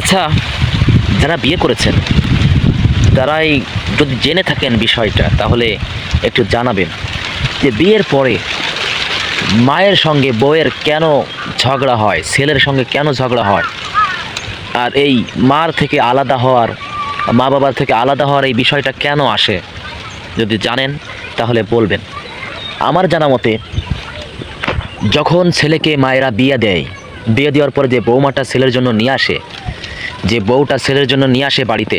আচ্ছা, যারা বিয়ে করেছেন তারাই যদি জেনে থাকেন বিষয়টা, তাহলে একটু জানাবেন যে বিয়ের পরে মায়ের সঙ্গে বউয়ের কেন ঝগড়া হয়, ছেলের সঙ্গে কেন ঝগড়া হয়, আর এই মার থেকে আলাদা হওয়ার, মা বাবার থেকে আলাদা হওয়ার এই বিষয়টা কেন আসে। যদি জানেন তাহলে বলবেন। আমার জানা মতে, যখন ছেলেকে মায়েরা বিয়ে দেয়, বিয়ে দেওয়ার পরে যে বৌমাটা ছেলের জন্য নিয়ে আসে, যে বউটা ছেলের জন্য নিয়ে আসে বাড়িতে,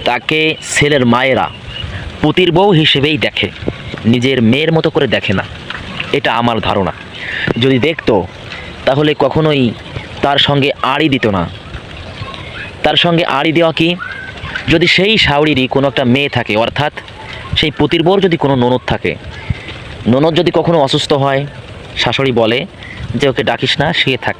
তাকে ছেলের মায়েরা পুতির বউ হিসেবেই দেখে, নিজের মেয়ের মতো করে দেখে না। এটা আমার ধারণা। যদি দেখতো তাহলে কখনোই তার সঙ্গে আড়ি দিত না। তার সঙ্গে আড়ি দেওয়া কি, যদি সেই শাওড়িরই কোনো একটা মেয়ে থাকে, অর্থাৎ সেই পুতির বউর যদি কোনো ননদ থাকে, ননদ যদি কখনো অসুস্থ হয়, শাশুড়ি বলে যে ওকে ডাকিস না, শুয়ে থাক,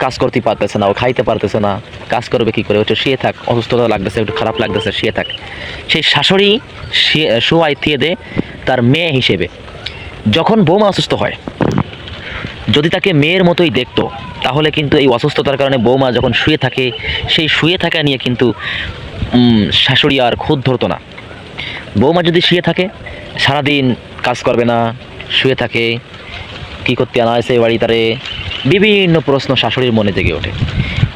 কাজ করতে পারতেছে না, ও খাইতে পারতেছে না, কাজ করবে কী করে, ওটা শুয়ে থাক, অসুস্থতা লাগতেছে, একটু খারাপ লাগতেছে, শুয়ে থাক। সেই শাশুড়ি শোয়াই থিয়ে দে তার মেয়ে হিসেবে। যখন বৌমা অসুস্থ হয়, যদি তাকে মেয়ের মতোই দেখতো, তাহলে কিন্তু এই অসুস্থতার কারণে বৌমা যখন শুয়ে থাকে, সেই শুয়ে থাকা নিয়ে কিন্তু শাশুড়ি আর খুঁত ধরতো না। বৌমা যদি শুয়ে থাকে, সারাদিন কাজ করবে না, শুয়ে থাকে, কী করতে আনা হয়েছে বাড়ি, তারে বিভিন্ন প্রশ্ন শাশুড়ির মনে জেগে ওঠে।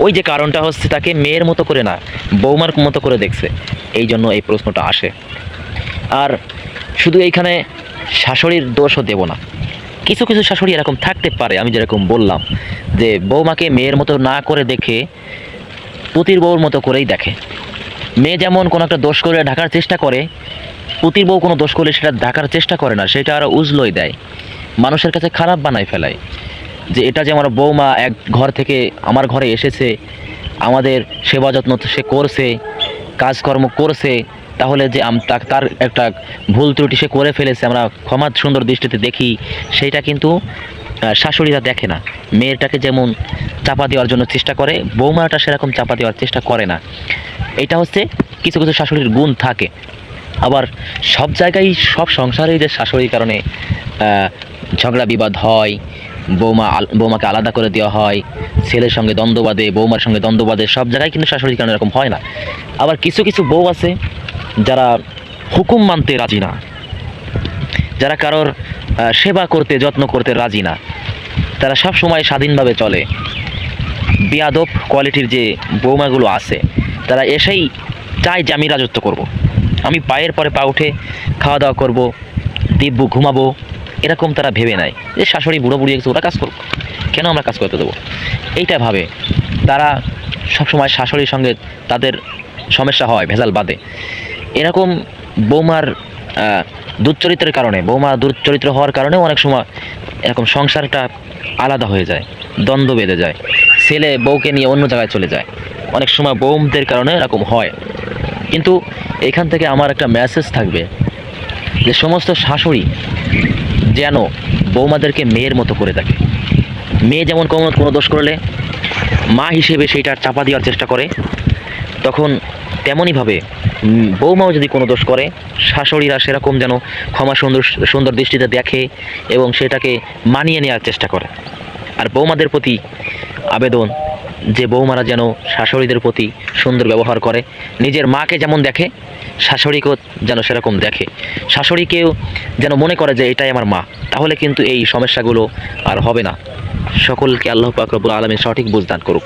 ওই যে কারণটা হচ্ছে, তাকে মেয়ের মতো করে না, বৌমার মতো করে দেখছে, এই জন্য এই প্রশ্নটা আসে। আর শুধু এইখানে শাশুড়ির দোষও দেব না, কিছু কিছু শাশুড়ি এরকম থাকতে পারে, আমি যেরকম বললাম যে বৌমাকে মেয়ের মতো না করে দেখে পুতির বউর মতো করেই দেখে। মেয়ে যেমন কোনো একটা দোষ করে ঢাকার চেষ্টা করে, পুতির বউ কোনো দোষ করলে সেটা ঢাকার চেষ্টা করে না, সেটা আরও উজলই দেয়, মানুষের কাছে খারাপ বানায় ফেলায়। যে এটা যে আমার বৌমা এক ঘর থেকে আমার ঘরে এসেছে, আমাদের সেবা যত্ন সে করছে, কাজকর্ম করছে, তাহলে যে তার একটা ভুল ত্রুটি সে করে ফেলেছে, আমরা ক্ষমা সুন্দর দৃষ্টিতে দেখি, সেইটা কিন্তু শাশুড়িরা দেখে না। মেয়েটাকে যেমন চাপা দেওয়ার জন্য চেষ্টা করে, বৌমাটা সেরকম চাপা দেওয়ার চেষ্টা করে না। এটা হচ্ছে কিছু কিছু শাশুড়ির গুণ থাকে। আবার সব জায়গায়, সব সংসারেই যে শাশুড়ির কারণে ঝগড়া বিবাদ হয়, বৌমাকে আলাদা করে দেওয়া হয়, ছেলের সঙ্গে দ্বন্দ্ব বাঁধে, বৌমার সঙ্গে দ্বন্দ্ব বাঁধে, সব জায়গায় কিন্তু শাশুড়ির কারণে এরকম হয় না। আবার কিছু কিছু বউ আছে যারা হুকুম মানতে রাজি না, যারা কারোর সেবা করতে যত্ন করতে রাজি না, তারা সব সময় স্বাধীনভাবে চলে। বেয়াদব কোয়ালিটির যে বৌমাগুলো আছে, তারা এসেই চায় যে আমি রাজত্ব করব, আমি পায়ের পরে পা উঠে খাওয়া দাওয়া করব, দিব্য ঘুমাবো, এরকম তারা ভেবে নেয় যে শাশুড়ি বুড়ো বুড়ি গেছে, ওরা কাজ করুক, কেন আমরা কাজ করতে দেবো, এইটা ভাবে তারা সবসময়। শাশুড়ির সঙ্গে তাদের সমস্যা হয়, ভেজাল বাঁধে। এরকম বৌমার দুশ্চরিত্রের কারণে, বৌমা দুশ্চরিত্র হওয়ার কারণে অনেক সময় এরকম সংসারটা আলাদা হয়ে যায়, দ্বন্দ্ব বেঁধে যায়, ছেলে বউকে নিয়ে অন্য জায়গায় চলে যায়, অনেক সময় বৌমদের কারণে এরকম হয়। কিন্তু এখান থেকে আমার একটা মেসেজ থাকবে যে সমস্ত শাশুড়ি যেন বৌমাদেরকে মেয়ের মতো করে দেখে। মেয়ে যেমন কোনো দোষ করলে মা হিসেবে সেইটার চাপা দেওয়ার চেষ্টা করে, তখন তেমনইভাবে বৌমাও যদি কোনো দোষ করে, শাশুড়িরা সেরকম যেন ক্ষমা সুন্দর দৃষ্টিতে দেখে এবং সেটাকে মানিয়ে নেওয়ার চেষ্টা করে। আর বৌমাদের প্রতি আবেদন যে বৌমারা যেন শাশুড়িদের প্রতি সুন্দর ব্যবহার করে, নিজের মাকে যেমন দেখে শাশুড়িকেও যেন সেরকম দেখে, শাশুড়িকেও যেন মনে করে যে এটাই আমার মা, তাহলে কিন্তু এই সমস্যাগুলো আর হবে না। সকলকে আল্লাহ পাক রব্বুল আলামিন সঠিক বুঝ দান করুক।